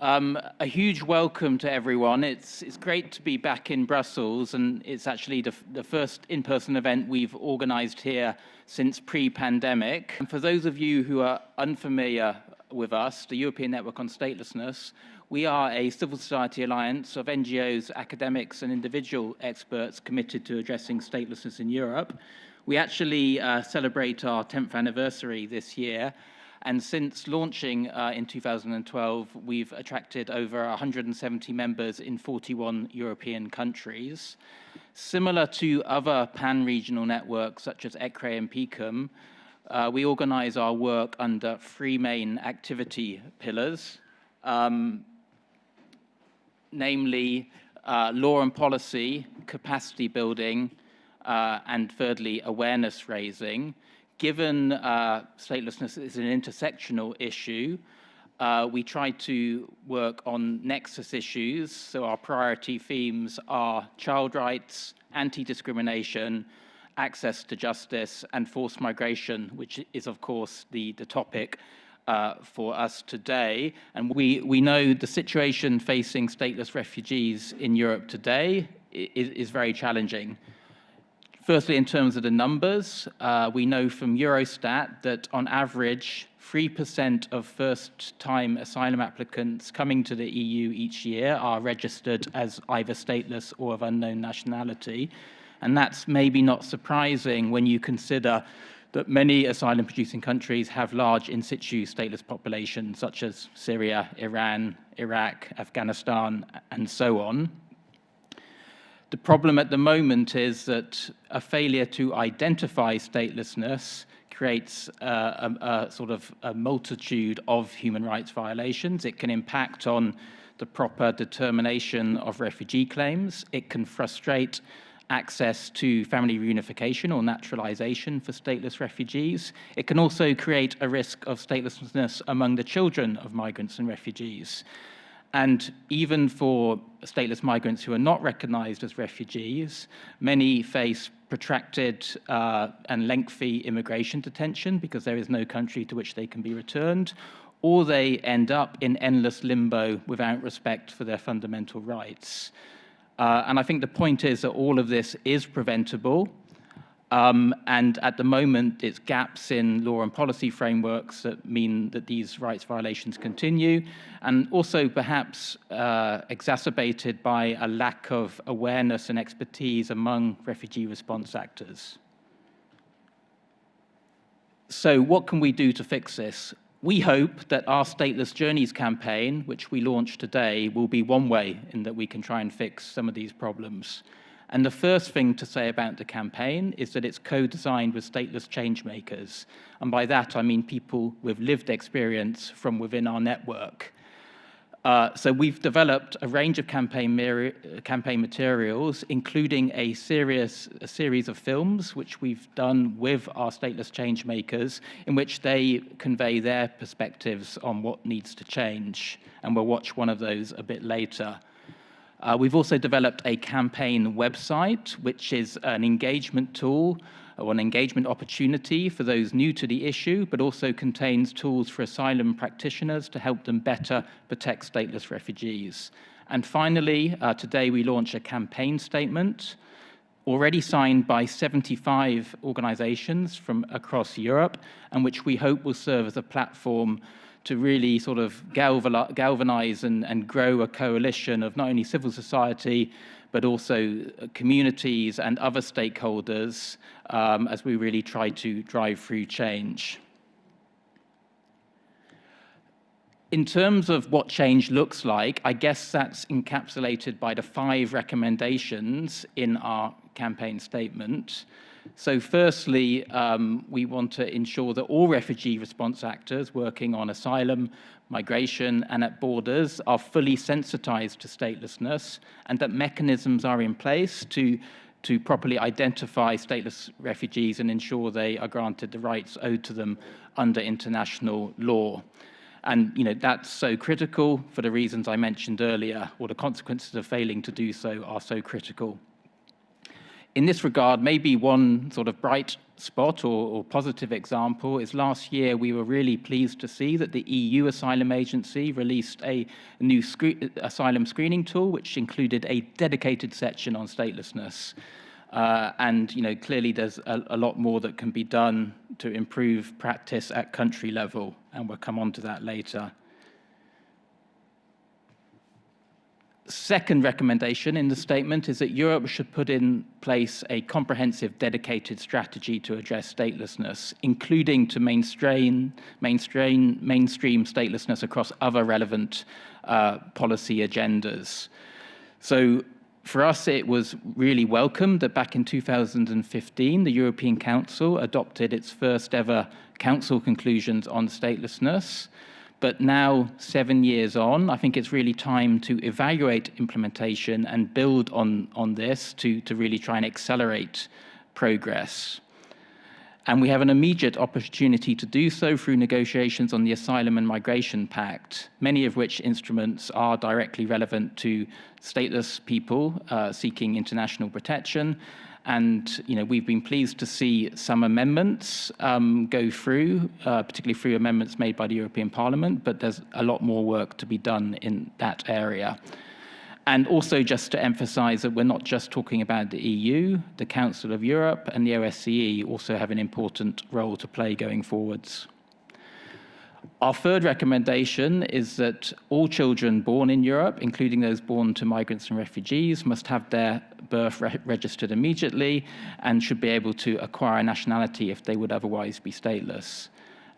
A huge welcome to everyone. It's great to be back in Brussels, and it's actually the first in-person event we've organised here since pre-pandemic. And for those of you who are unfamiliar with us, the European Network on Statelessness, we are a civil society alliance of NGOs, academics and individual experts committed to addressing statelessness in Europe. We actually celebrate our 10th anniversary this year. And since launching in 2012, we've attracted over 170 members in 41 European countries. Similar to other pan-regional networks such as ECRE and PICUM, we organize our work under three main activity pillars, namely law and policy, capacity building, and thirdly, awareness raising. Given statelessness is an intersectional issue, we try to work on nexus issues. So our priority themes are child rights, anti-discrimination, access to justice, and forced migration, which is, of course, the topic for us today. And we know the situation facing stateless refugees in Europe today is very challenging. Firstly, in terms of the numbers, we know from Eurostat that on average, 3% of first-time asylum applicants coming to the EU each year are registered as either stateless or of unknown nationality. And that's maybe not surprising when you consider that many asylum-producing countries have large in-situ stateless populations, such as Syria, Iran, Iraq, Afghanistan, and so on. The problem at the moment is that a failure to identify statelessness creates a sort of a multitude of human rights violations. It can impact on the proper determination of refugee claims. It can frustrate access to family reunification or naturalization for stateless refugees. It can also create a risk of statelessness among the children of migrants and refugees. And even for stateless migrants who are not recognized as refugees, many face protracted and lengthy immigration detention because there is no country to which they can be returned, or they end up in endless limbo without respect for their fundamental rights. And I think the point is that all of this is preventable. And at the moment, it's gaps in law and policy frameworks that mean that these rights violations continue, and also perhaps exacerbated by a lack of awareness and expertise among refugee response actors. So what can we do to fix this? We hope that our Stateless Journeys campaign, which we launched today, will be one way in that we can try and fix some of these problems. And the first thing to say about the campaign is that it's co-designed with stateless changemakers. And by that, I mean people with lived experience from within our network. So we've developed a range of campaign materials, including a series of films, which we've done with our stateless changemakers, in which they convey their perspectives on what needs to change. And we'll watch one of those a bit later. We've also developed a campaign website, which is an engagement tool or an engagement opportunity for those new to the issue, but also contains tools for asylum practitioners to help them better protect stateless refugees. And finally, today we launch a campaign statement already signed by 75 organizations from across Europe, and which we hope will serve as a platform to really sort of galvanize and grow a coalition of not only civil society, but also communities and other stakeholders as we really try to drive through change. In terms of what change looks like, I guess that's encapsulated by the 5 recommendations in our campaign statement. So firstly, we want to ensure that all refugee response actors working on asylum, migration, and at borders are fully sensitized to statelessness, and that mechanisms are in place to properly identify stateless refugees and ensure they are granted the rights owed to them under international law. And that's so critical for the reasons I mentioned earlier, or the consequences of failing to do so are so critical. In this regard, maybe one sort of bright spot or positive example is last year we were really pleased to see that the EU Asylum Agency released a new asylum screening tool, which included a dedicated section on statelessness. And clearly there's a lot more that can be done to improve practice at country level, and we'll come on to that later. Second recommendation in the statement is that Europe should put in place a comprehensive, dedicated strategy to address statelessness, including to mainstream statelessness across other relevant policy agendas. So for us, it was really welcome that back in 2015, the European Council adopted its first ever Council conclusions on statelessness. But now, 7 years on, I think it's really time to evaluate implementation and build on this to really try and accelerate progress. And we have an immediate opportunity to do so through negotiations on the Asylum and Migration Pact, many of which instruments are directly relevant to stateless people seeking international protection. And we've been pleased to see some amendments go through, particularly through amendments made by the European Parliament, but there's a lot more work to be done in that area. And also just to emphasize that we're not just talking about the EU, the Council of Europe and the OSCE also have an important role to play going forwards. Our third recommendation is that all children born in Europe, including those born to migrants and refugees, must have their birth registered immediately and should be able to acquire a nationality if they would otherwise be stateless.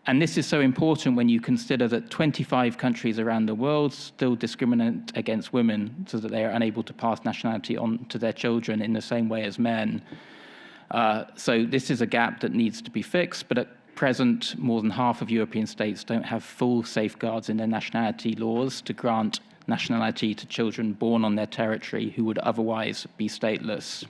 And this is so important when you consider that 25 countries around the world still discriminate against women so that they are unable to pass nationality on to their children in the same way as men. So this is a gap that needs to be fixed, but at present, more than half of European states don't have full safeguards in their nationality laws to grant nationality to children born on their territory who would otherwise be stateless.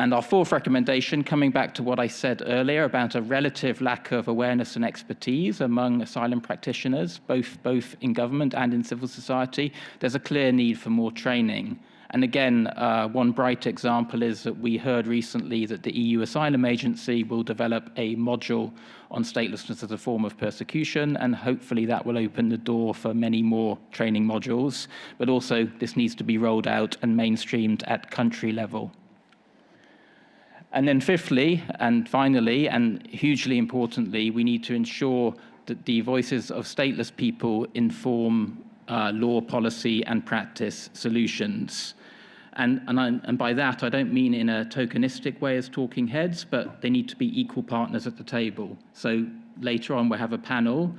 And our fourth recommendation, coming back to what I said earlier about a relative lack of awareness and expertise among asylum practitioners, both in government and in civil society, there's a clear need for more training. And again, one bright example is that we heard recently that the EU Asylum Agency will develop a module on statelessness as a form of persecution, and hopefully that will open the door for many more training modules. But also, this needs to be rolled out and mainstreamed at country level. And then fifthly, and finally, and hugely importantly, we need to ensure that the voices of stateless people inform law, policy, and practice solutions. And by that, I don't mean in a tokenistic way as talking heads, but they need to be equal partners at the table. So later on, we'll have a panel,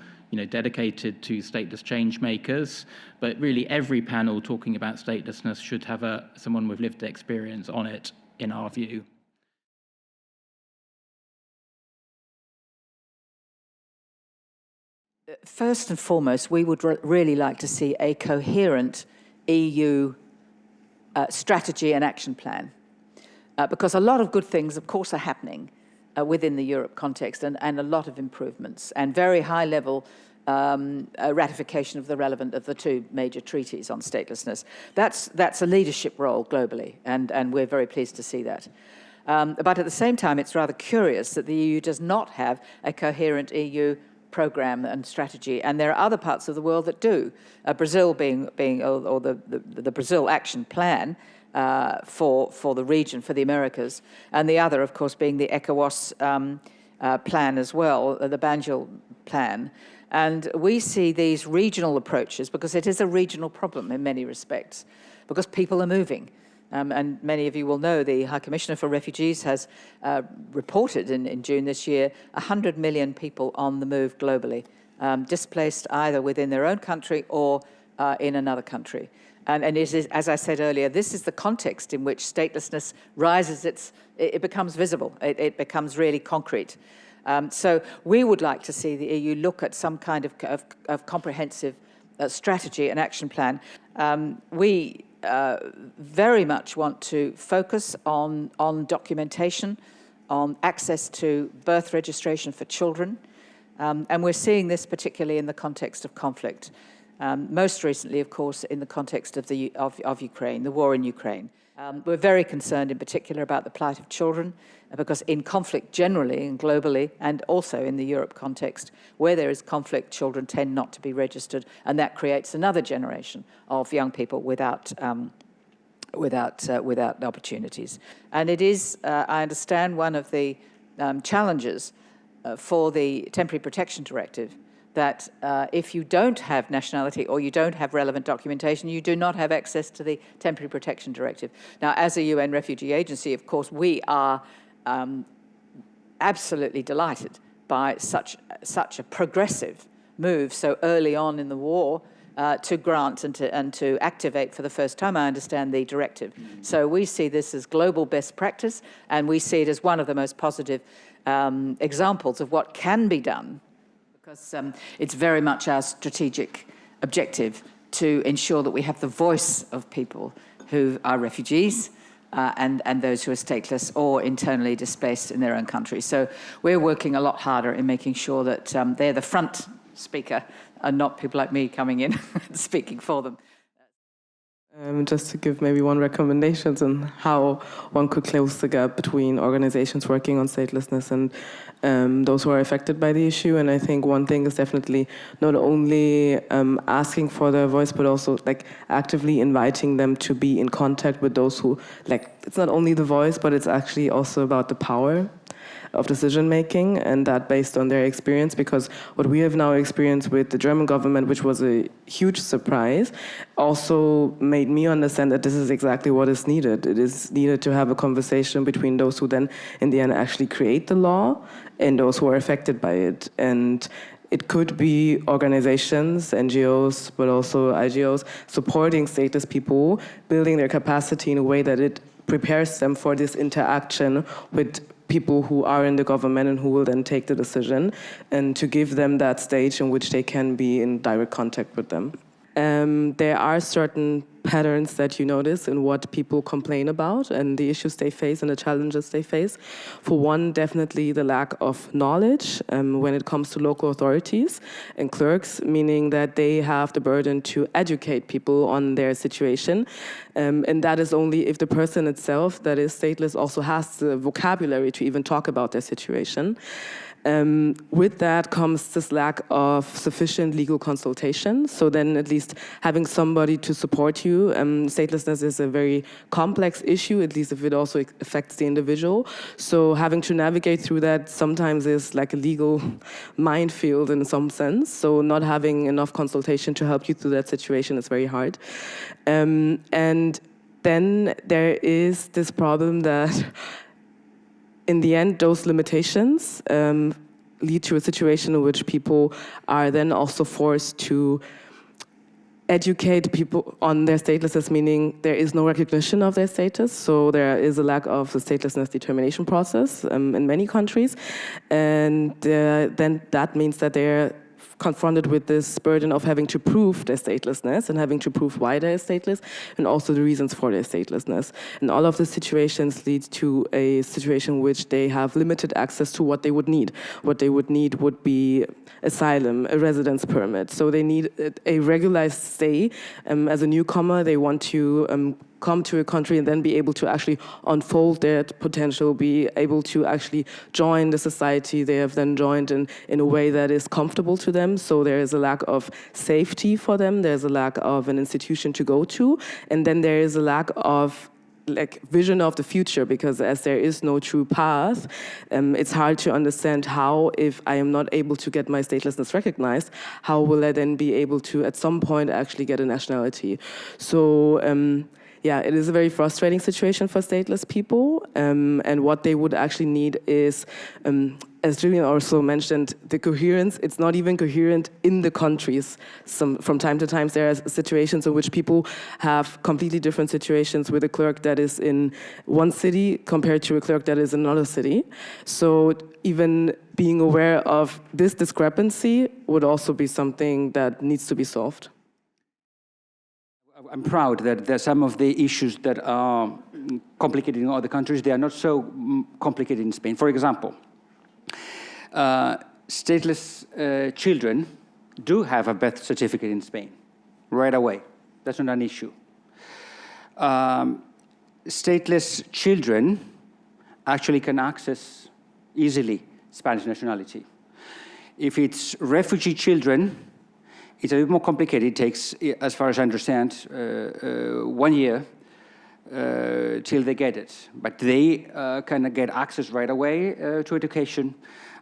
dedicated to stateless change makers, but really every panel talking about statelessness should have someone with lived experience on it, in our view. First and foremost, we would really like to see a coherent EU strategy and action plan, because a lot of good things, of course, are happening within the Europe context, and a lot of improvements, and very high-level ratification of the two major treaties on statelessness. That's a leadership role globally, and we're very pleased to see that. But at the same time, it's rather curious that the EU does not have a coherent EU program and strategy, and there are other parts of the world that do. Brazil or the Brazil Action Plan for the region, for the Americas, and the other, of course, being the ECOWAS plan as well, the Banjul plan. And we see these regional approaches because it is a regional problem in many respects, because people are moving. And many of you will know the High Commissioner for Refugees has reported in June this year 100 million people on the move globally, displaced either within their own country or in another country. And it is, as I said earlier, this is the context in which statelessness rises, it becomes visible, it becomes really concrete. So we would like to see the EU look at some kind of comprehensive strategy and action plan. We very much want to focus on documentation, on access to birth registration for children, and we're seeing this particularly in the context of conflict. most recently, of course, in the context of Ukraine, the war in Ukraine. We're very concerned in particular about the plight of children, because in conflict generally and globally, and also in the Europe context, where there is conflict, children tend not to be registered, and that creates another generation of young people without opportunities. And it is, I understand, one of the challenges for the Temporary Protection Directive, that if you don't have nationality or you don't have relevant documentation, you do not have access to the Temporary Protection Directive. Now, as a UN refugee agency, of course, we are absolutely delighted by such a progressive move so early on in the war to grant and to activate for the first time, I understand, the directive. So we see this as global best practice, and we see it as one of the most positive examples of what can be done, because it's very much our strategic objective to ensure that we have the voice of people who are refugees and those who are stateless or internally displaced in their own country. So we're working a lot harder in making sure that they're the front speaker and not people like me coming in and speaking for them. Just to give maybe one recommendation on how one could close the gap between organizations working on statelessness and those who are affected by the issue. And I think one thing is definitely not only asking for their voice, but also like actively inviting them to be in contact with those who, like, it's not only the voice, but it's actually also about the power of decision making, and that based on their experience, because what we have now experienced with the German government, which was a huge surprise, also made me understand that this is exactly what is needed. It is needed to have a conversation between those who then in the end actually create the law and those who are affected by it. And it could be organizations, NGOs, but also IGOs supporting stateless people, building their capacity in a way that it prepares them for this interaction with people who are in the government and who will then take the decision, and to give them that stage in which they can be in direct contact with them. There are certain patterns that you notice in what people complain about and the issues they face and the challenges they face. For one, definitely the lack of knowledge when it comes to local authorities and clerks, meaning that they have the burden to educate people on their situation. And that is only if the person itself, that is stateless, also has the vocabulary to even talk about their situation. With that comes this lack of sufficient legal consultation. So then at least having somebody to support you. Statelessness is a very complex issue, at least if it also affects the individual. So having to navigate through that sometimes is like a legal minefield in some sense. So not having enough consultation to help you through that situation is very hard. And then there is this problem that in the end, those limitations lead to a situation in which people are then also forced to educate people on their statelessness, meaning there is no recognition of their status. So there is a lack of the statelessness determination process in many countries. And then that means that they're confronted with this burden of having to prove their statelessness and having to prove why they're stateless and also the reasons for their statelessness. And all of these situations lead to a situation in which they have limited access to what they would need. What they would need would be asylum, a residence permit. So they need a regularized stay. As a newcomer, they want to come to a country and then be able to actually unfold their potential, be able to actually join the society they have then joined in a way that is comfortable to them. So there is a lack of safety for them, there's a lack of an institution to go to, and then there is a lack of vision of the future, because as there is no true path, it's hard to understand how, if I am not able to get my statelessness recognized, how will I then be able to at some point actually get a nationality? So yeah, it is a very frustrating situation for stateless people, and what they would actually need is, as Julian also mentioned, the coherence. It's not even coherent in the countries. From time to time, there are situations in which people have completely different situations with a clerk that is in one city compared to a clerk that is in another city. So even being aware of this discrepancy would also be something that needs to be solved. I'm proud that some of the issues that are complicated in other countries, they are not so complicated in Spain. For example, stateless children do have a birth certificate in Spain. right away. That's not an issue. Stateless children actually can access easily Spanish nationality. If it's refugee children, it's a bit more complicated. It takes, as far as I understand, 1 year till they get it. But they can get access right away to education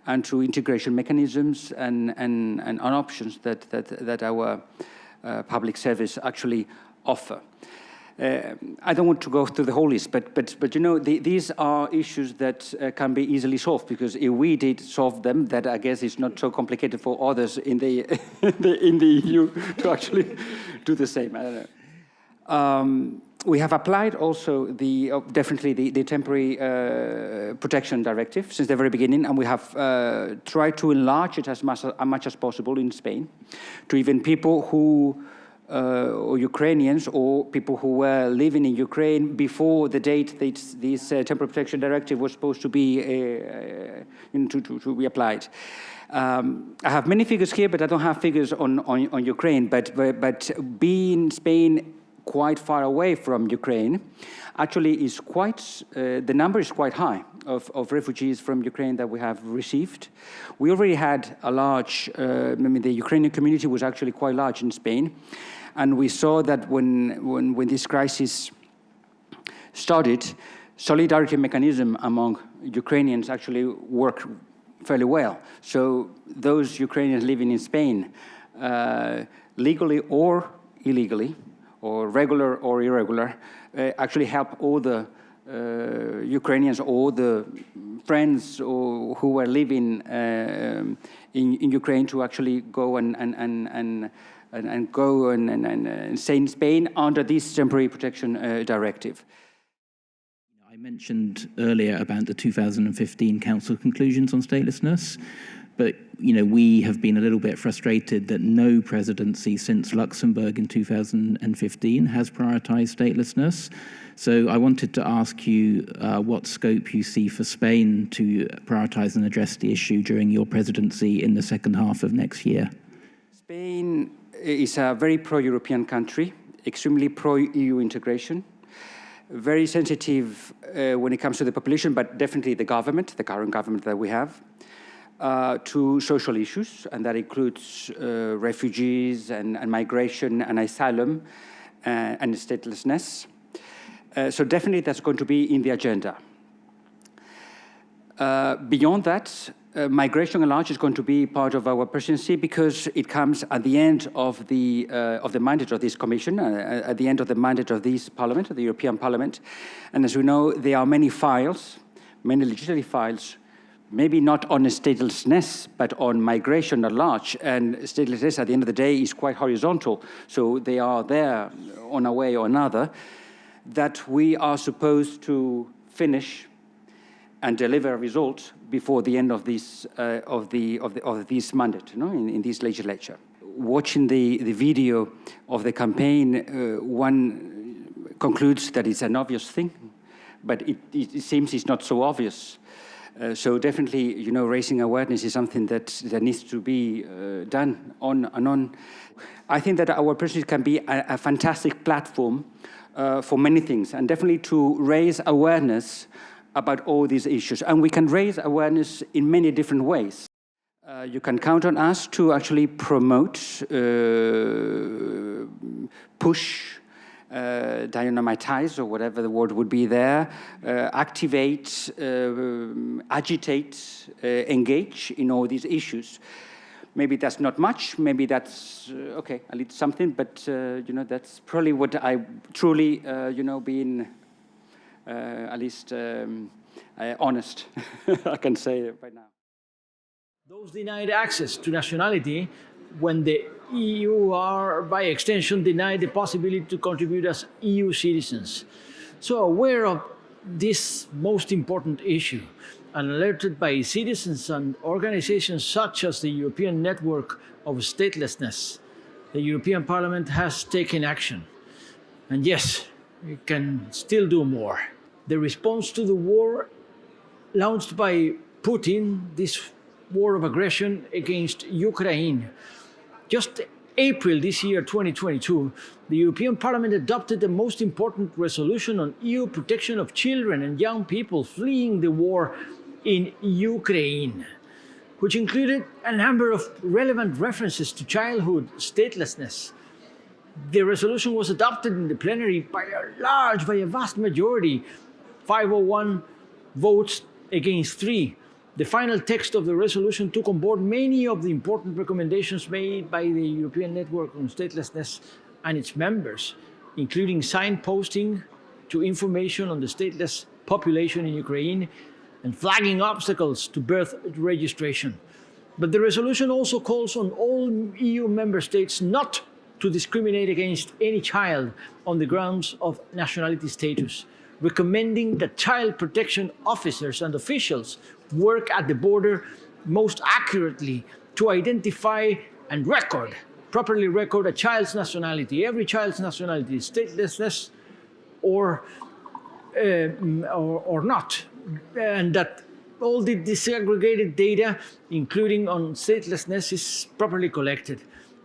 and to integration mechanisms and options that our public service actually offer. I don't want to go through the whole list, but you know, these are issues that can be easily solved, because if we did solve them, that I guess is not so complicated for others in the in the EU to actually do the same. I don't know. We have applied also definitely the temporary protection directive since the very beginning, and we have tried to enlarge it as much as possible in Spain to even people who or Ukrainians or people who were living in Ukraine before the date that this temporary protection directive was supposed to be to be applied. I have many figures here, but I don't have figures on Ukraine. But being Spain quite far away from Ukraine, actually is quite the number is quite high of refugees from Ukraine that we have received. We already had a large. I mean, the Ukrainian community was actually quite large in Spain. And we saw that when this crisis started, solidarity mechanism among Ukrainians actually worked fairly well. So those Ukrainians living in Spain, legally or illegally, or regular or irregular, actually help all the Ukrainians or the friends who were living in Ukraine to actually go and stay in Spain under this temporary protection directive. I mentioned earlier about the 2015 Council conclusions on statelessness, but we have been a little bit frustrated that no presidency since Luxembourg in 2015 has prioritized statelessness. So I wanted to ask you what scope you see for Spain to prioritize and address the issue during your presidency in the second half of next year. Spain is a very pro-European country, extremely pro-EU integration, very sensitive when it comes to the population, but definitely the government, the current government that we have, to social issues, and that includes refugees and migration and asylum and statelessness. So definitely that's going to be in the agenda. Beyond that, migration at large is going to be part of our presidency because it comes at the end of the mandate of this Commission, at the end of the mandate of this Parliament, of the European Parliament. And as we know, there are many files, many legislative files, maybe not on statelessness, but on migration at large. And statelessness, at the end of the day, is quite horizontal. So they are there on a way or another that we are supposed to finish and deliver a result before the end of this this mandate, in this legislature. Watching the video of the campaign, one concludes that it's an obvious thing, but it seems it's not so obvious. So definitely, raising awareness is something that needs to be done on and on. I think that our presidency can be a fantastic platform for many things, and definitely to raise awareness about all these issues. And we can raise awareness in many different ways. You can count on us to actually promote, push, dynamitize, or whatever the word would be there, activate, agitate, engage in all these issues. Maybe that's not much, maybe that's, okay, a little something, but, that's probably what I truly, being at least honest, I can say right now. Those denied access to nationality, when the EU are, by extension, denied the possibility to contribute as EU citizens. So aware of this most important issue, and alerted by citizens and organizations such as the European Network of Statelessness, the European Parliament has taken action. And yes, we can still do more. The response to the war launched by Putin, this war of aggression against Ukraine, just April this year, 2022, the European Parliament adopted the most important resolution on EU protection of children and young people fleeing the war in Ukraine, which included a number of relevant references to childhood statelessness. The resolution was adopted in the plenary by a vast majority, 501 votes against 3. The final text of the resolution took on board many of the important recommendations made by the European Network on Statelessness and its members, including signposting to information on the stateless population in Ukraine and flagging obstacles to birth registration. But the resolution also calls on all EU member states not to discriminate against any child on the grounds of nationality status, recommending that child protection officers and officials work at the border most accurately to identify and properly record a child's nationality, every child's nationality, statelessness or not, and that all the disaggregated data, including on statelessness, is properly collected,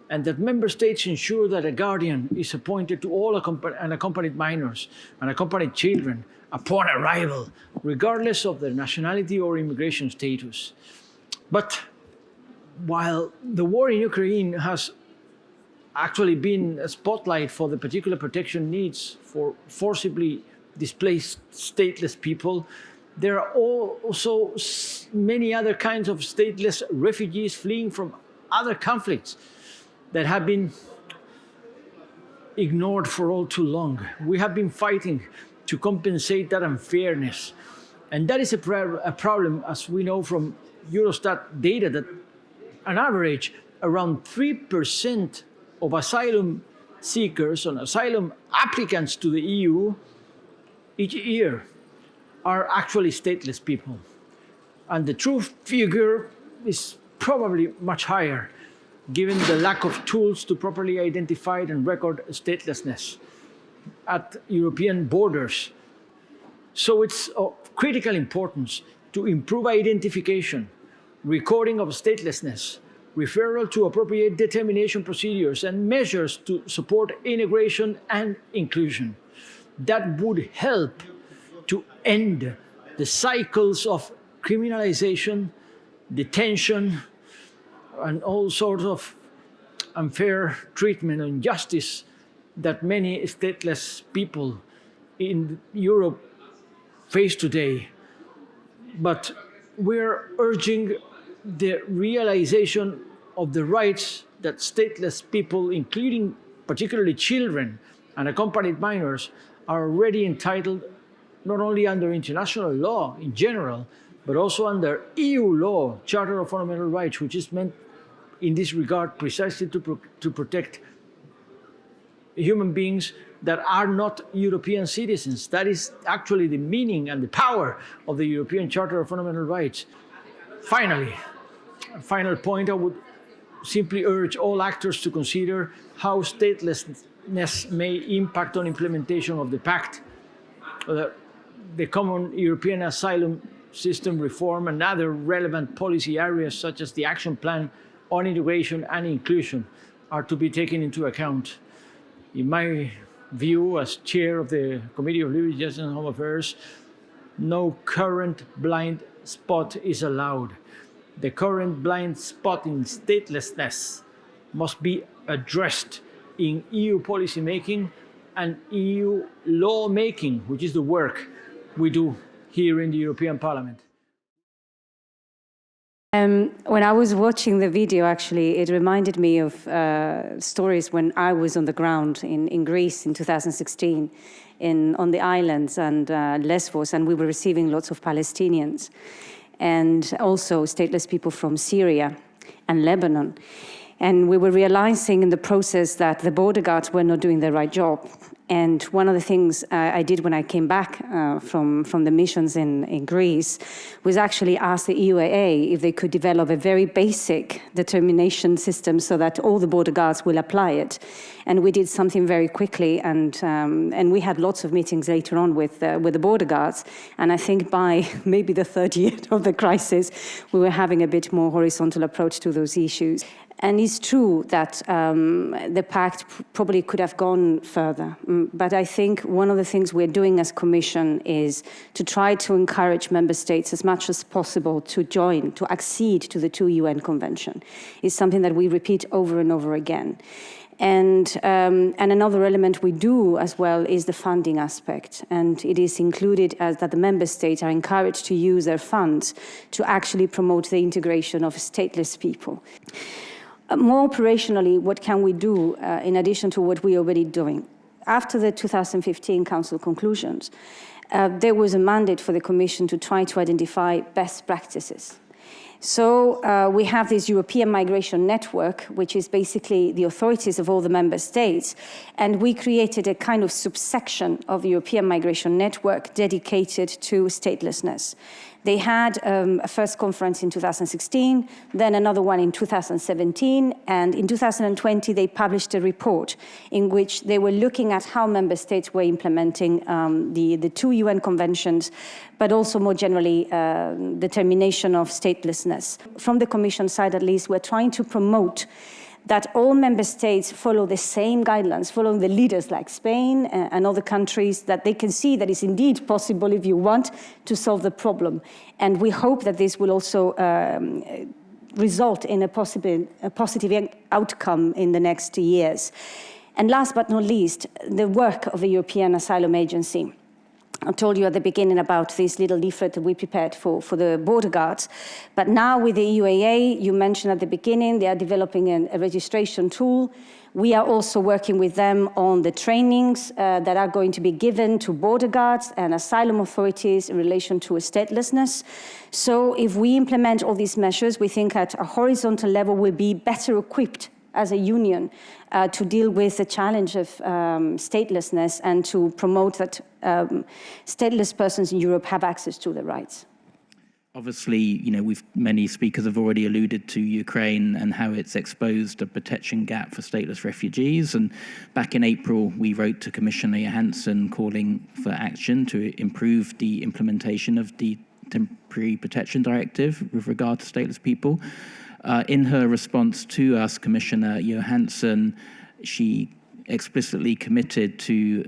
and that member states ensure that a guardian is appointed to all unaccompanied minors and accompanied children upon arrival, regardless of their nationality or immigration status. But while the war in Ukraine has actually been a spotlight for the particular protection needs for forcibly displaced stateless people, there are also many other kinds of stateless refugees fleeing from other conflicts that have been ignored for all too long. We have been fighting to compensate that unfairness. And that is a problem, as we know from Eurostat data, that on average, around 3% of asylum seekers and asylum applicants to the EU each year are actually stateless people. And the true figure is probably much higher, given the lack of tools to properly identify and record statelessness at European borders. So it's of critical importance to improve identification, recording of statelessness, referral to appropriate determination procedures, and measures to support integration and inclusion. That would help to end the cycles of criminalization, detention, and all sorts of unfair treatment and injustice that many stateless people in Europe face today. But we're urging the realization of the rights that stateless people, including particularly children and accompanied minors, are already entitled not only under international law in general, but also under EU law, Charter of Fundamental Rights, which is meant in this regard precisely to protect human beings that are not European citizens. That is actually the meaning and the power of the European Charter of Fundamental Rights. Finally, a final point, I would simply urge all actors to consider how statelessness may impact on implementation of the pact, the common European asylum system reform, and other relevant policy areas such as the action plan on integration and inclusion are to be taken into account. In my view, as chair of the Committee of Liberty, Justice and Home Affairs, no current blind spot is allowed. The current blind spot in statelessness must be addressed in EU policy making and EU law making, which is the work we do here in the European Parliament. When I was watching the video, actually, it reminded me of stories when I was on the ground in Greece in 2016, on the islands and Lesbos, and we were receiving lots of Palestinians and also stateless people from Syria and Lebanon. And we were realizing in the process that the border guards were not doing the right job. And one of the things I did when I came back from the missions in Greece was actually ask the EUAA if they could develop a very basic determination system so that all the border guards will apply it. And we did something very quickly, and we had lots of meetings later on with the border guards. And I think by maybe the third year of the crisis, we were having a bit more horizontal approach to those issues. And it's true that the pact probably could have gone further. But I think one of the things we're doing as Commission is to try to encourage member states as much as possible to join, to accede to the 2 UN Convention. It's something that we repeat over and over again. And another element we do as well is the funding aspect. And it is included as that the member states are encouraged to use their funds to actually promote the integration of stateless people. More operationally, what can we do in addition to what we're already doing? After the 2015 Council conclusions, there was a mandate for the Commission to try to identify best practices. So we have this European Migration Network, which is basically the authorities of all the member states, and we created a kind of subsection of the European Migration Network dedicated to statelessness. They had a first conference in 2016, then another one in 2017, and in 2020 they published a report in which they were looking at how member states were implementing the 2 UN conventions, but also more generally the termination of statelessness. From the Commission side at least, we're trying to promote that all member states follow the same guidelines, following the leaders like Spain and other countries, that they can see that it's indeed possible if you want to solve the problem. And we hope that this will also result in a positive outcome in the next years. And last but not least, the work of the European Asylum Agency. I told you at the beginning about this little leaflet that we prepared for the border guards. But now with the EUAA, you mentioned at the beginning, they are developing a registration tool. We are also working with them on the trainings that are going to be given to border guards and asylum authorities in relation to statelessness. So if we implement all these measures, we think at a horizontal level we'll be better equipped as a union to deal with the challenge of statelessness and to promote that stateless persons in Europe have access to their rights. Obviously, you know, many speakers have already alluded to Ukraine and how it's exposed a protection gap for stateless refugees. And back in April, we wrote to Commissioner Johansson calling for action to improve the implementation of the Temporary Protection Directive with regard to stateless people. In her response to us, Commissioner Johansson, she explicitly committed to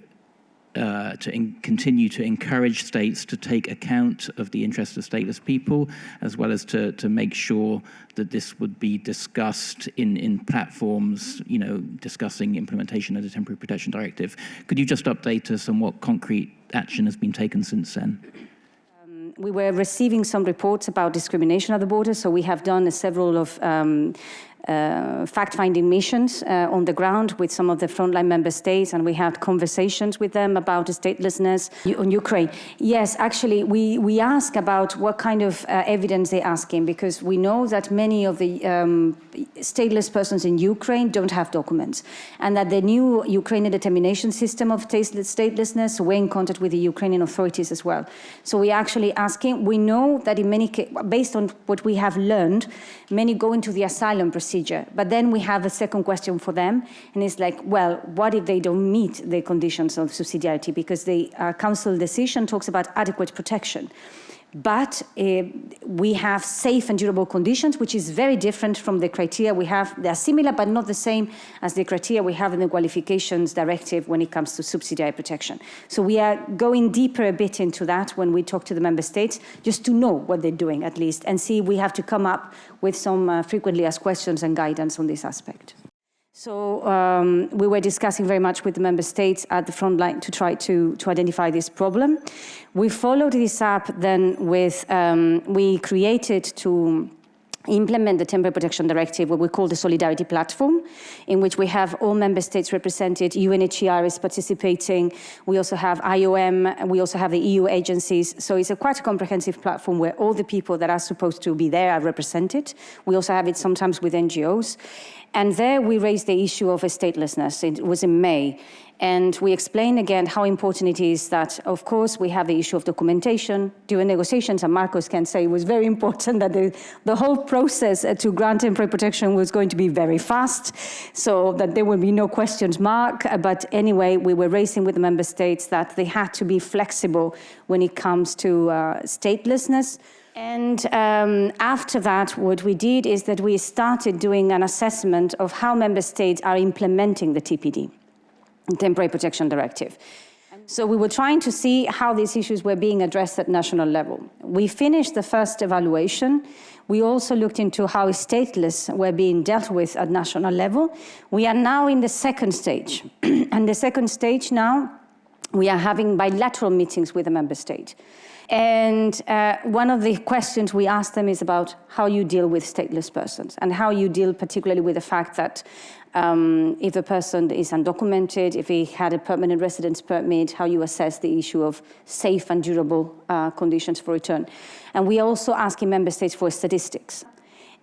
continue to encourage states to take account of the interests of stateless people, as well as to make sure that this would be discussed in platforms, you know, discussing implementation of the Temporary Protection Directive. Could you just update us on what concrete action has been taken since then? We were receiving some reports about discrimination at the border, so we have done several of fact-finding missions on the ground with some of the frontline member states, and we had conversations with them about statelessness on Ukraine. Yes, actually, we ask about what kind of evidence they're asking, because we know that many of the stateless persons in Ukraine don't have documents, and that the new Ukrainian determination system of statelessness, we're in contact with the Ukrainian authorities as well. So we're actually asking, we know that in many cases, based on what we have learned, many go into the asylum procedure. But then we have a second question for them, and it's like, well, what if they don't meet the conditions of subsidiarity? Because the Council decision talks about adequate protection. But we have safe and durable conditions, which is very different from the criteria we have. They're similar, but not the same as the criteria we have in the Qualifications Directive when it comes to subsidiary protection. So we are going deeper a bit into that when we talk to the member states, just to know what they're doing at least, and see we have to come up with some frequently asked questions and guidance on this aspect. So we were discussing very much with the member states at the front line to try to identify this problem. We followed this up then with, we created to implement the Temporary Protection Directive, what we call the Solidarity Platform, in which we have all member states represented, UNHCR is participating, we also have IOM, we also have the EU agencies, so it's a quite a comprehensive platform where all the people that are supposed to be there are represented. We also have it sometimes with NGOs. And there we raised the issue of statelessness. It was in May. And we explained again how important it is that, of course, we have the issue of documentation. During negotiations, and Marcos can say it was very important that the whole process to grant temporary protection was going to be very fast, so that there would be no questions mark. But anyway, we were raising with the member states that they had to be flexible when it comes to statelessness. And after that, what we did is that we started doing an assessment of how member states are implementing the TPD, Temporary Protection Directive. So we were trying to see how these issues were being addressed at national level. We finished the first evaluation. We also looked into how stateless were being dealt with at national level. We are now in the second stage. And the second stage now, we are having bilateral meetings with the member state. And one of the questions we ask them is about how you deal with stateless persons and how you deal particularly with the fact that if a person is undocumented, if he had a permanent residence permit, how you assess the issue of safe and durable conditions for return. And we are also asking member states for statistics.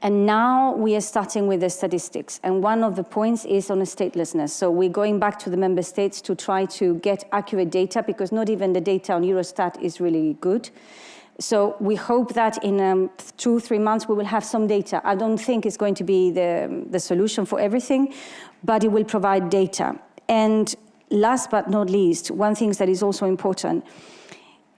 And now we are starting with the statistics. And one of the points is on statelessness. So we're going back to the member states to try to get accurate data, because not even the data on Eurostat is really good. So we hope that in 2-3 months we will have some data. I don't think it's going to be the solution for everything, but it will provide data. And last but not least, one thing that is also important,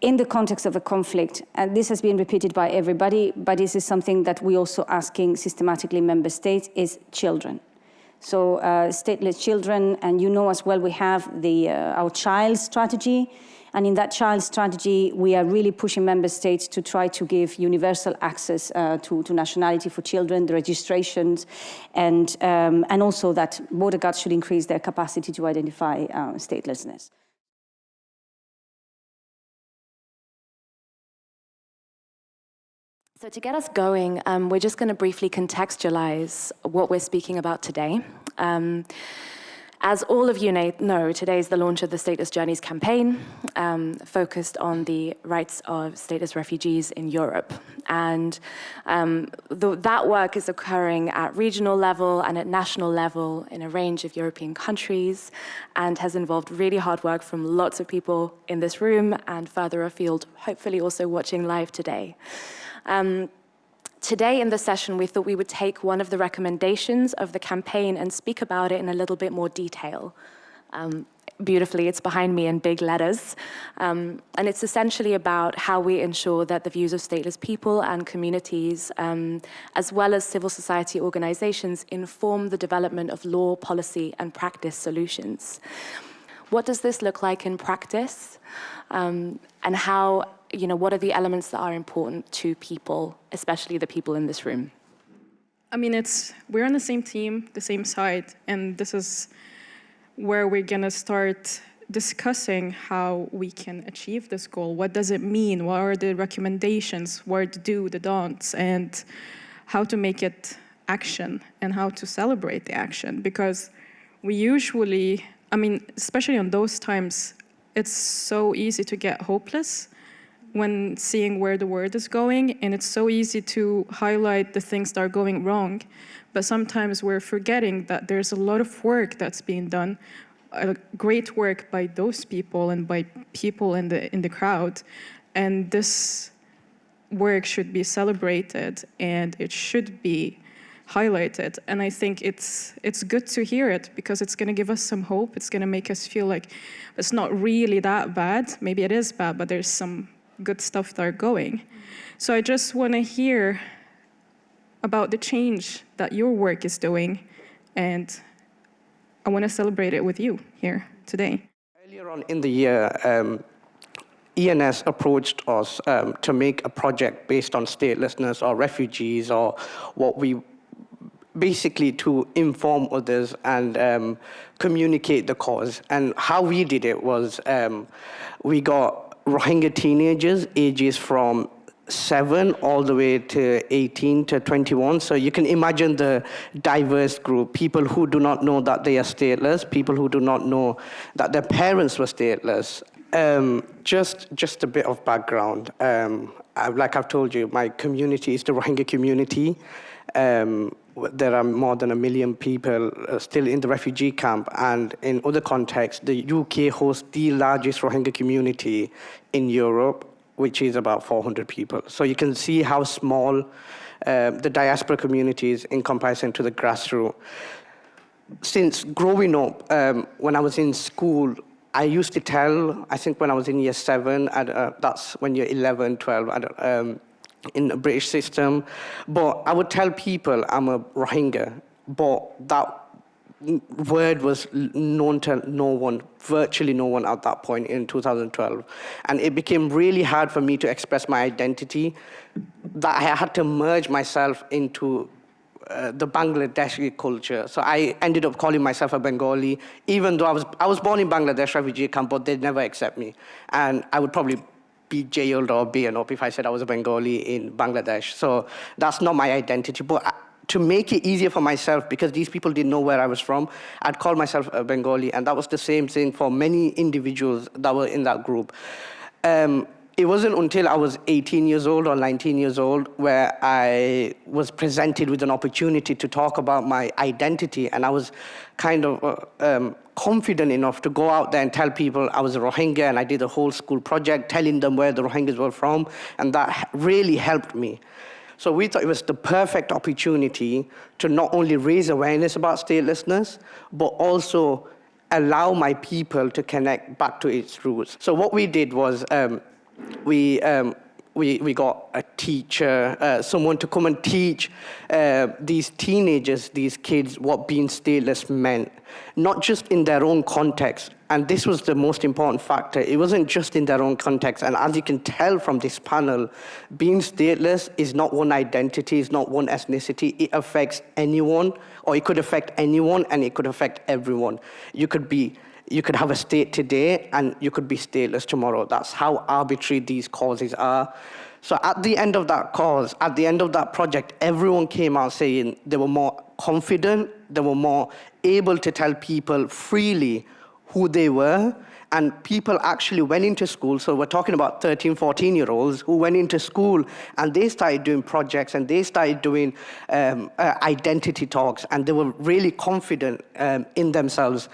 in the context of a conflict, and this has been repeated by everybody, but this is something that we're also asking systematically member states, is children. So stateless children, and you know as well, we have our child strategy. And in that child strategy, we are really pushing member states to try to give universal access to nationality for children, the registrations, and also that border guards should increase their capacity to identify statelessness. So to get us going, we're just going to briefly contextualize what we're speaking about today. As all of you know, today is the launch of the Stateless Journeys campaign, focused on the rights of stateless refugees in Europe. And that work is occurring at regional level and at national level in a range of European countries, and has involved really hard work from lots of people in this room and further afield, hopefully also watching live today. Today in the session, we thought we would take one of the recommendations of the campaign and speak about it in a little bit more detail. Beautifully, it's behind me in big letters. And it's essentially about how we ensure that the views of stateless people and communities, as well as civil society organizations, inform the development of law, policy, and practice solutions. What does this look like in practice? And how, what are the elements that are important to people, especially the people in this room? I mean, we're on the same team, the same side, and this is where we're gonna start discussing how we can achieve this goal. What does it mean? What are the recommendations? What to do, the don'ts, and how to make it action and how to celebrate the action. Because we usually, especially on those times, it's so easy to get hopeless when seeing where the world is going, and it's so easy to highlight the things that are going wrong. But sometimes we're forgetting that there's a lot of work that's being done, great work by those people and by people in the crowd. And this work should be celebrated and it should be highlighted. And I think it's good to hear it, because it's going to give us some hope. It's going to make us feel like it's not really that bad. Maybe it is bad, but there's some good stuff that are going. So I just want to hear about the change that your work is doing, and I want to celebrate it with you here today. Earlier on in the year, ENS approached us to make a project based on statelessness or refugees, or what we basically to inform others and communicate the cause. And how we did it was we got Rohingya teenagers ages from 7 all the way to 18 to 21. So you can imagine the diverse group, people who do not know that they are stateless, people who do not know that their parents were stateless. Just a bit of background. Like I've told you, my community is the Rohingya community. There are more than 1 million people still in the refugee camp, and in other contexts, the UK hosts the largest Rohingya community in Europe, which is about 400 people. So you can see how small the diaspora community is in comparison to the grassroots. Since growing up, when I was in school, I used to tell, I think when I was in year 7, that's when you're 11, 12, in the British system. But I would tell people I'm a Rohingya, but that word was known to no one, virtually no one at that point in 2012. And it became really hard for me to express my identity, that I had to merge myself into the Bangladeshi culture. So I ended up calling myself a Bengali, even though I was born in Bangladesh refugee camp, but they'd never accept me. And I would probably be jailed or beaten up if I said I was a Bengali in Bangladesh. So that's not my identity. But to make it easier for myself, because these people didn't know where I was from, I'd call myself a Bengali, and that was the same thing for many individuals that were in that group. It wasn't until I was 18 years old or 19 years old where I was presented with an opportunity to talk about my identity, and I was kind of confident enough to go out there and tell people I was a Rohingya, and I did a whole school project telling them where the Rohingyas were from, and that really helped me. So we thought it was the perfect opportunity to not only raise awareness about statelessness, but also allow my people to connect back to its roots. So what we did was we got a teacher, someone to come and teach these teenagers, these kids, what being stateless meant, not just in their own context. And this was the most important factor. It wasn't just in their own context. And as you can tell from this panel, being stateless is not one identity, it's not one ethnicity. It affects anyone, or it could affect anyone, and it could affect everyone. You could have a state today, and you could be stateless tomorrow. That's how arbitrary these causes are. So at the end of that cause, at the end of that project, everyone came out saying they were more confident, they were more able to tell people freely who they were, and people actually went into school. So we're talking about 13, 14-year-olds who went into school, and they started doing projects, and they started doing identity talks, and they were really confident in themselves.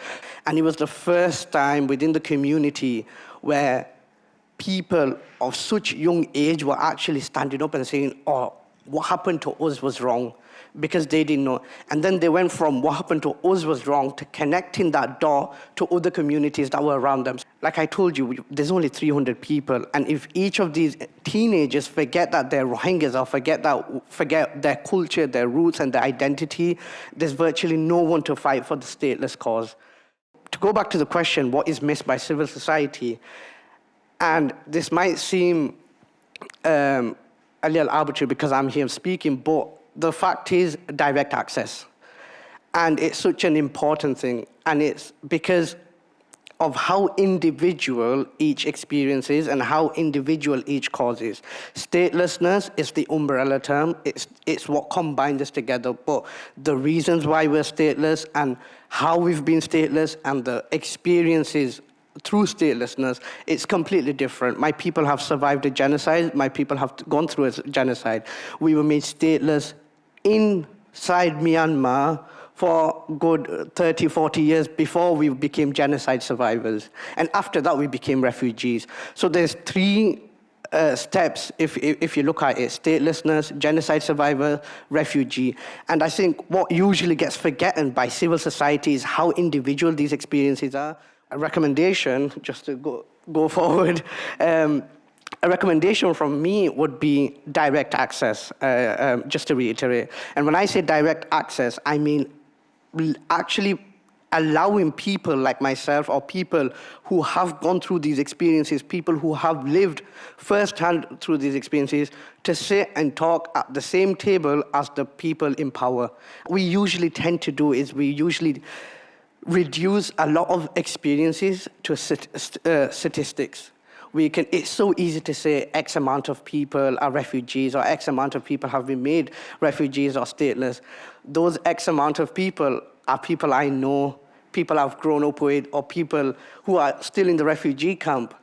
And it was the first time within the community where people of such young age were actually standing up and saying, oh, what happened to us was wrong, because they didn't know. And then they went from what happened to us was wrong to connecting that door to other communities that were around them. Like I told you, there's only 300 people, and if each of these teenagers forget that they're Rohingyas or forget their culture, their roots, and their identity, there's virtually no one to fight for the stateless cause. To go back to the question, what is missed by civil society? And this might seem a little arbitrary because I'm here speaking, but the fact is direct access. And it's such an important thing. And it's because of how individual each experience is and how individual each cause is. Statelessness is the umbrella term. It's what combines us together. But the reasons why we're stateless and how we've been stateless and the experiences through statelessness, it's completely different. My people have survived a genocide. My people have gone through a genocide. We were made stateless inside Myanmar for good 30, 40 years before we became genocide survivors. And after that, we became refugees. So there's three steps if you look at it: statelessness, genocide survivor, refugee. And I think what usually gets forgotten by civil society is how individual these experiences are. A recommendation, just to go forward, a recommendation from me would be direct access, just to reiterate. And when I say direct access, I mean actually allowing people like myself or people who have gone through these experiences, people who have lived firsthand through these experiences, to sit and talk at the same table as the people in power. What we usually tend to do is we usually reduce a lot of experiences to statistics. It's so easy to say X amount of people are refugees or X amount of people have been made refugees or stateless. Those X amount of people are people I know, people I've grown up with, or people who are still in the refugee camp.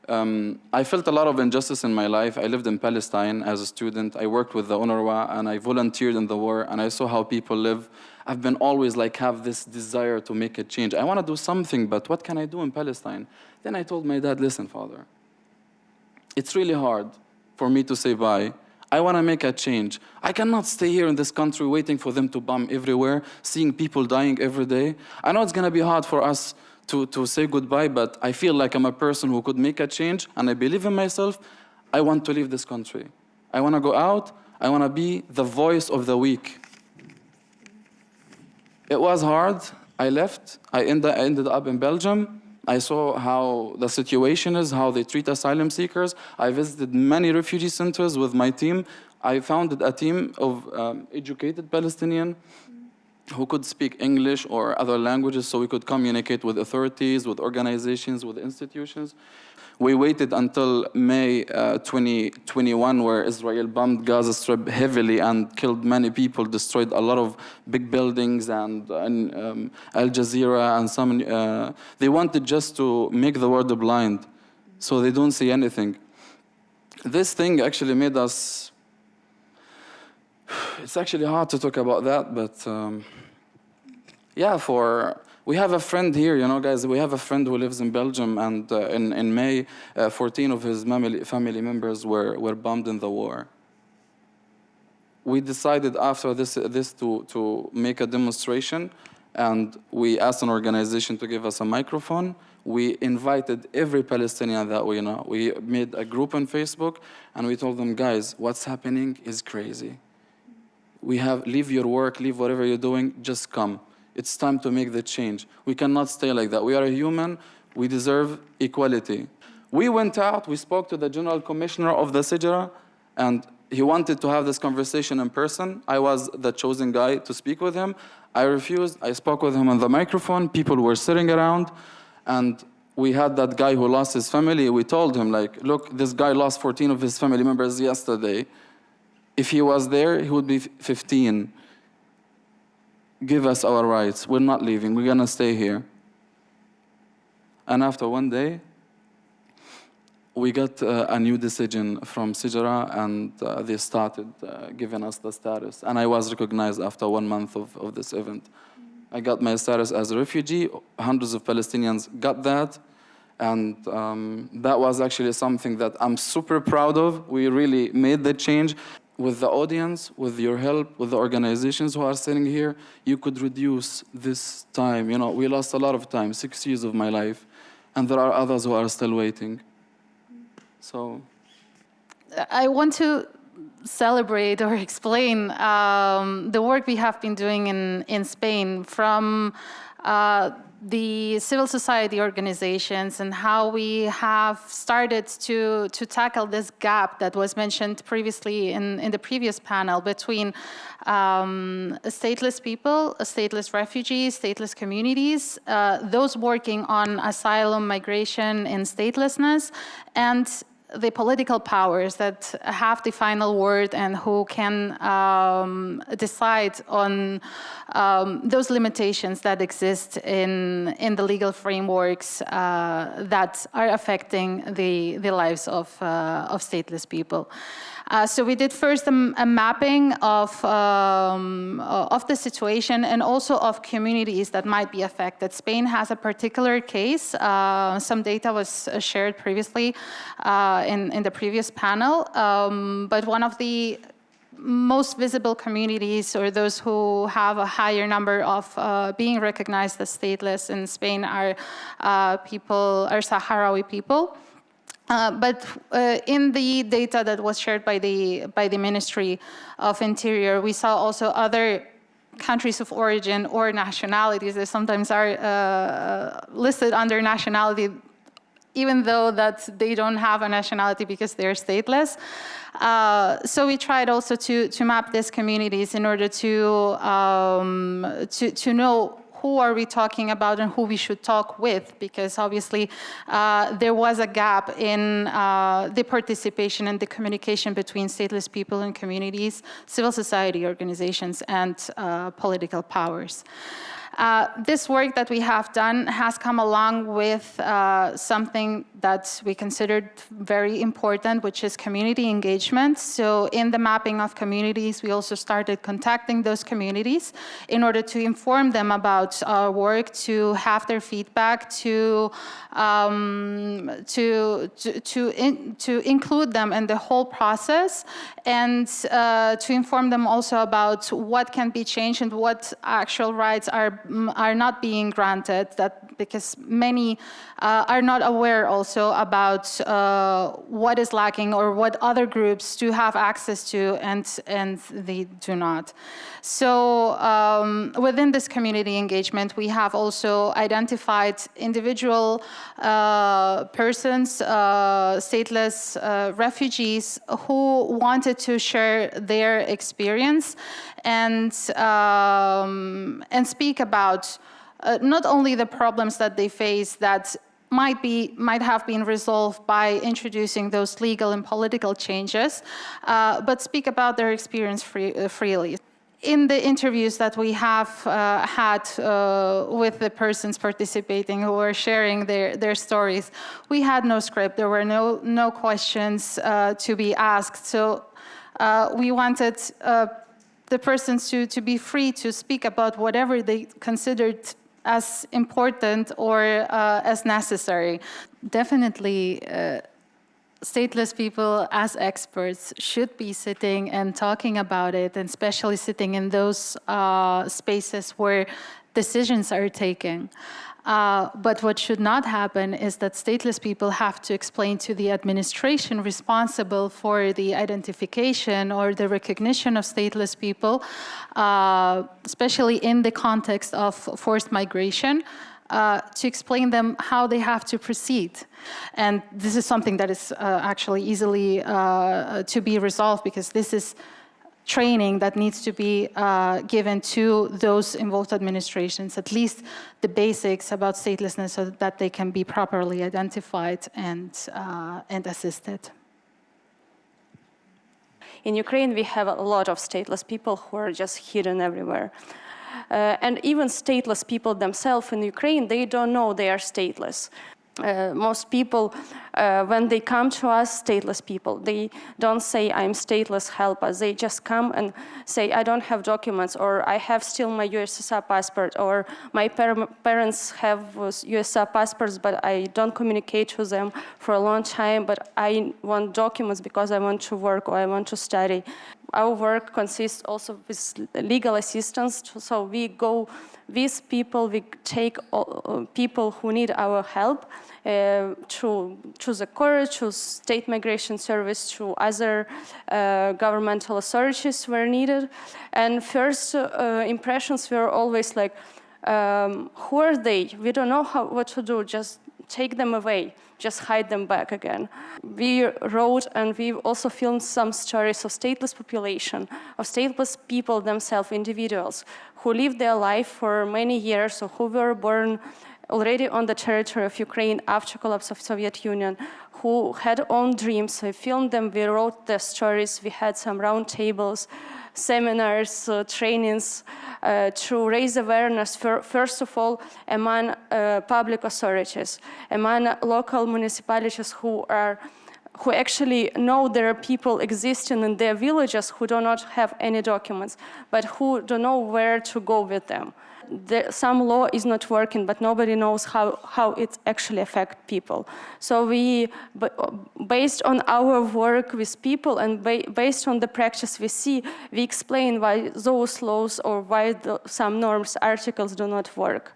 I felt a lot of injustice in my life. I lived in Palestine as a student. I worked with the UNRWA, and I volunteered in the war, and I saw how people live. I've been always have this desire to make a change. I want to do something, but what can I do in Palestine? Then I told my dad, listen, Father, it's really hard for me to say bye. I want to make a change. I cannot stay here in this country waiting for them to bomb everywhere, seeing people dying every day. I know it's going to be hard for us to say goodbye, but I feel like I'm a person who could make a change, and I believe in myself. I want to leave this country. I want to go out. I want to be the voice of the weak. It was hard. I left. I ended up in Belgium. I saw how the situation is, how they treat asylum seekers. I visited many refugee centers with my team. I founded a team of educated Palestinians who could speak English or other languages so we could communicate with authorities, with organizations, with institutions. We waited until May 2021, where Israel bombed Gaza Strip heavily and killed many people, destroyed a lot of big buildings and Al Jazeera and some. They wanted just to make the world blind, so they don't see anything. This thing actually made us. It's actually hard to talk about that, but yeah, we have a friend here, you know, guys. We have a friend who lives in Belgium, and in May, 14 of his family members were bombed in the war. We decided after this to make a demonstration, and we asked an organization to give us a microphone. We invited every Palestinian that we know. We made a group on Facebook, and we told them, guys, what's happening is crazy. Leave your work, leave whatever you're doing, just come. It's time to make the change. We cannot stay like that. We are a human. We deserve equality. We went out. We spoke to the General Commissioner of the Sijra, and he wanted to have this conversation in person. I was the chosen guy to speak with him. I refused. I spoke with him on the microphone. People were sitting around, and we had that guy who lost his family. We told him, like, look, this guy lost 14 of his family members yesterday. If he was there, he would be 15. Give us our rights. We're not leaving. We're going to stay here. And after one day, we got a new decision from Sijra, and they started giving us the status. And I was recognized after 1 month of this event. I got my status as a refugee. Hundreds of Palestinians got that. And that was actually something that I'm super proud of. We really made the change. With the audience, with your help, with the organizations who are sitting here, you could reduce this time. You know, we lost a lot of time, 6 years of my life, and there are others who are still waiting. So, I want to celebrate or explain the work we have been doing in Spain from the civil society organizations and how we have started to tackle this gap that was mentioned previously in the previous panel between stateless people, stateless refugees, stateless communities, those working on asylum, migration, and statelessness, and the political powers that have the final word and who can decide on those limitations that exist in the legal frameworks that are affecting the lives of stateless people. So we did first a mapping of the situation and also of communities that might be affected. Spain has a particular case. Some data was shared previously in the previous panel, but one of the most visible communities, or those who have a higher number of being recognized as stateless in Spain, are Sahrawi people. But in the data that was shared by the Ministry of Interior, we saw also other countries of origin or nationalities that sometimes are listed under nationality, even though that they don't have a nationality because they're stateless. So we tried also to map these communities in order to know who are we talking about and who we should talk with, because obviously there was a gap in the participation and the communication between stateless people and communities, civil society organizations, and political powers. This work that we have done has come along with something that we considered very important, which is community engagement. So in the mapping of communities, we also started contacting those communities in order to inform them about our work, to have their feedback, to include them in the whole process, and to inform them also about what can be changed and what actual rights are are not being granted, that because many are not aware also about what is lacking or what other groups do have access to and they do not. So within this community engagement, we have also identified individual persons, stateless refugees who wanted to share their experience and speak about not only the problems that they face that might have been resolved by introducing those legal and political changes, but speak about their experience freely. In the interviews that we have had with the persons participating who were sharing their stories, we had no script. There were no questions to be asked. So we wanted the persons to be free to speak about whatever they considered as important or as necessary. Definitely, stateless people as experts should be sitting and talking about it, and especially sitting in those spaces where decisions are taken. But what should not happen is that stateless people have to explain to the administration responsible for the identification or the recognition of stateless people, especially in the context of forced migration, to explain them how they have to proceed. And this is something that is actually easily to be resolved, because this is training that needs to be given to those involved administrations, at least the basics about statelessness, so that they can be properly identified and assisted. In Ukraine, we have a lot of stateless people who are just hidden everywhere. And even stateless people themselves in Ukraine, they don't know they are stateless. Most people, when they come to us, stateless people, they don't say, I'm stateless, help us. They just come and say, I don't have documents, or I have still my USSR passport, or my parents have USSR passports, but I don't communicate with them for a long time, but I want documents because I want to work or I want to study. Our work consists also with legal assistance, so we go with people, we take people who need our help to the court, to State Migration Service, to other governmental authorities where needed. And first impressions were always like, who are they? We don't know what to do, just take them away, just hide them back again. We wrote and we also filmed some stories of stateless population, of stateless people themselves, individuals, who lived their life for many years, or who were born already on the territory of Ukraine after collapse of Soviet Union, who had own dreams. We filmed them, we wrote their stories, we had some round tables, seminars, trainings to raise awareness, first of all, among public authorities, among local municipalities who actually know there are people existing in their villages who do not have any documents, but who don't know where to go with them. Some law is not working, but nobody knows how it actually affects people. So we, based on our work with people and based on the practice we see, we explain why those laws or why some norms, articles do not work.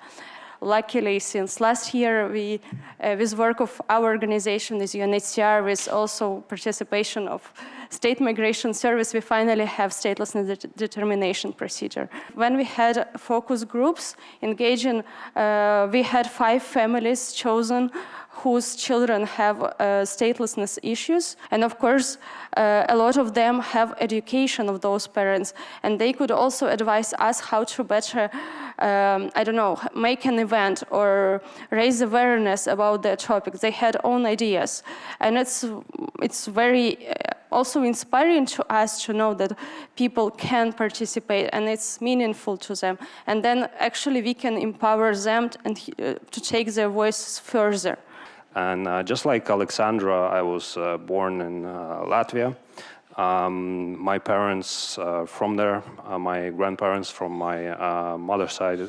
Luckily, since last year, we, with work of our organization, with UNHCR, with also participation of State Migration Service, we finally have statelessness determination procedure. When we had focus groups engaging, we had 5 families chosen whose children have statelessness issues. And of course, a lot of them have education of those parents, and they could also advise us how to better, I don't know, make an event or raise awareness about their topics. They had own ideas. And it's very also inspiring to us to know that people can participate and it's meaningful to them. And then actually we can empower them and to take their voices further. And just like Alexandra, I was born in Latvia. My parents from there, my grandparents from my mother's side,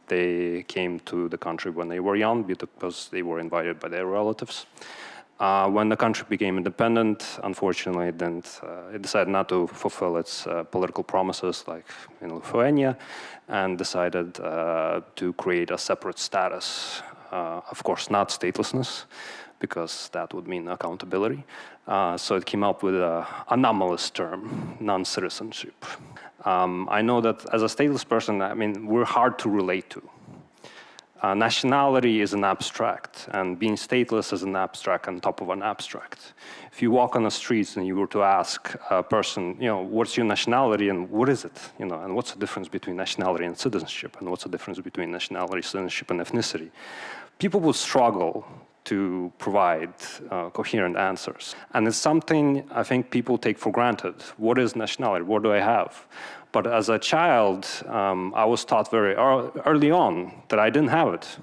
they came to the country when they were young because they were invited by their relatives. When the country became independent, unfortunately, it decided not to fulfill its political promises, like in Lithuania, and decided to create a separate status. Of course, not statelessness, because that would mean accountability. So it came up with an anomalous term, non-citizenship. I know that as a stateless person, I mean, we're hard to relate to. Nationality is an abstract, and being stateless is an abstract on top of an abstract. If you walk on the streets and you were to ask a person, you know, what's your nationality and what is it? You know, and what's the difference between nationality and citizenship? And what's the difference between nationality, citizenship, and ethnicity? People would struggle to provide coherent answers. And it's something I think people take for granted. What is nationality? What do I have? But as a child, I was taught very early on that I didn't have it.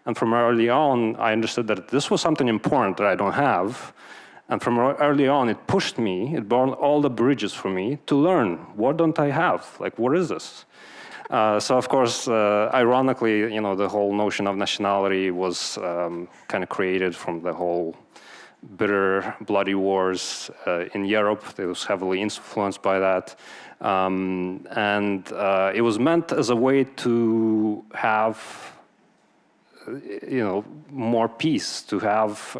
And from early on, I understood that this was something important that I don't have. And from early on, it pushed me, it burned all the bridges for me to learn, what don't I have? Like, what is this? So of course, ironically, you know, the whole notion of nationality was kind of created from the whole bitter, bloody wars in Europe. It was heavily influenced by that. It was meant as a way to have, you know, more peace, to have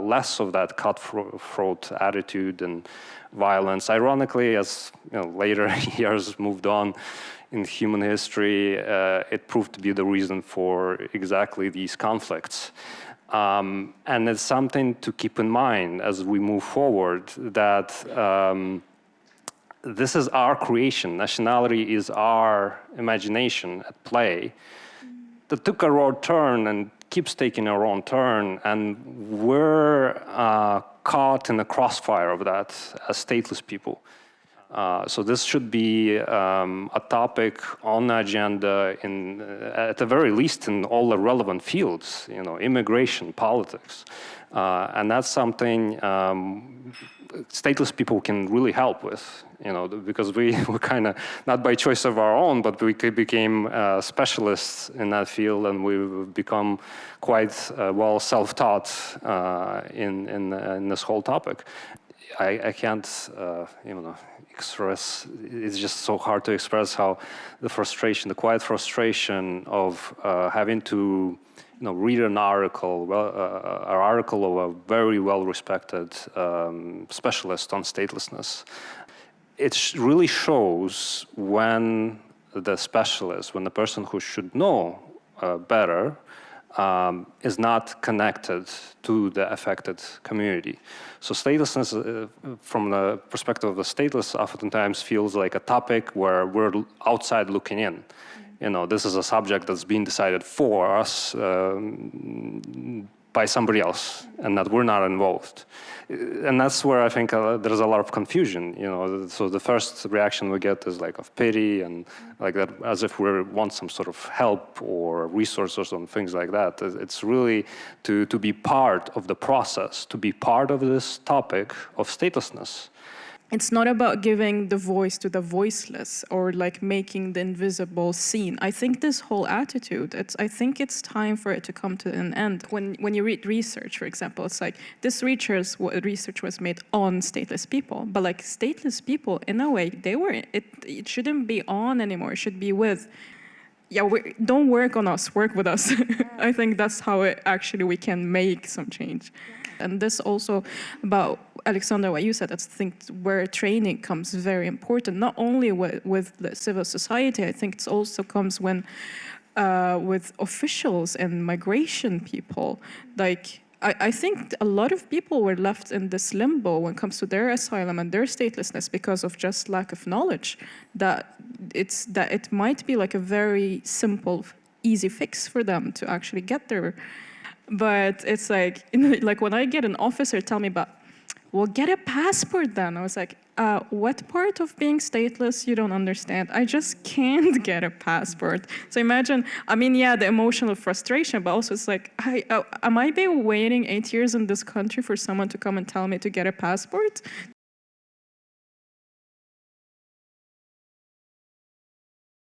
less of that cutthroat attitude and violence. Ironically, as you know, later years moved on in human history, it proved to be the reason for exactly these conflicts. And it's something to keep in mind as we move forward, that this is our creation. Nationality is our imagination at play that took a wrong turn and keeps taking a wrong turn. And we're caught in the crossfire of that as stateless people. So this should be a topic on the agenda at the very least in all the relevant fields, you know, immigration, politics. And that's something stateless people can really help with, you know, because we were kind of, not by choice of our own, but we became specialists in that field, and we've become quite well self-taught in this whole topic. I can't, you know, express, it's just so hard to express how the frustration, the quiet frustration of having to, you know, read an article of a very well-respected specialist on statelessness. It really shows when the specialist, when the person who should know better, is not connected to the affected community. So statelessness, from the perspective of the stateless, oftentimes feels like a topic where we're outside looking in. You know, this is a subject that's being decided for us by somebody else, and that we're not involved. And that's where I think there's a lot of confusion, you know. So the first reaction we get is like of pity and like that, as if we want some sort of help or resources and things like that. It's really to be part of the process, to be part of this topic of statelessness. It's not about giving the voice to the voiceless or like making the invisible seen. I think this whole attitude, I think it's time for it to come to an end. When you read research, for example, it's like this research was made on stateless people, but like stateless people, in a way, it shouldn't be on anymore. It should be with. Yeah, don't work on us, work with us. I think that's how we can make some change. And this also about, Alexandra, what you said, I think where training comes very important, not only with the civil society, I think it also comes when with officials and migration people. Like, I think a lot of people were left in this limbo when it comes to their asylum and their statelessness because of just lack of knowledge, that it might be like a very simple, easy fix for them to actually get there. But it's like, like when I get an officer tell me about, well, get a passport then. I was like, what part of being stateless you don't understand? I just can't get a passport. So imagine, I mean, yeah, the emotional frustration, but also it's like, am I been waiting 8 years in this country for someone to come and tell me to get a passport?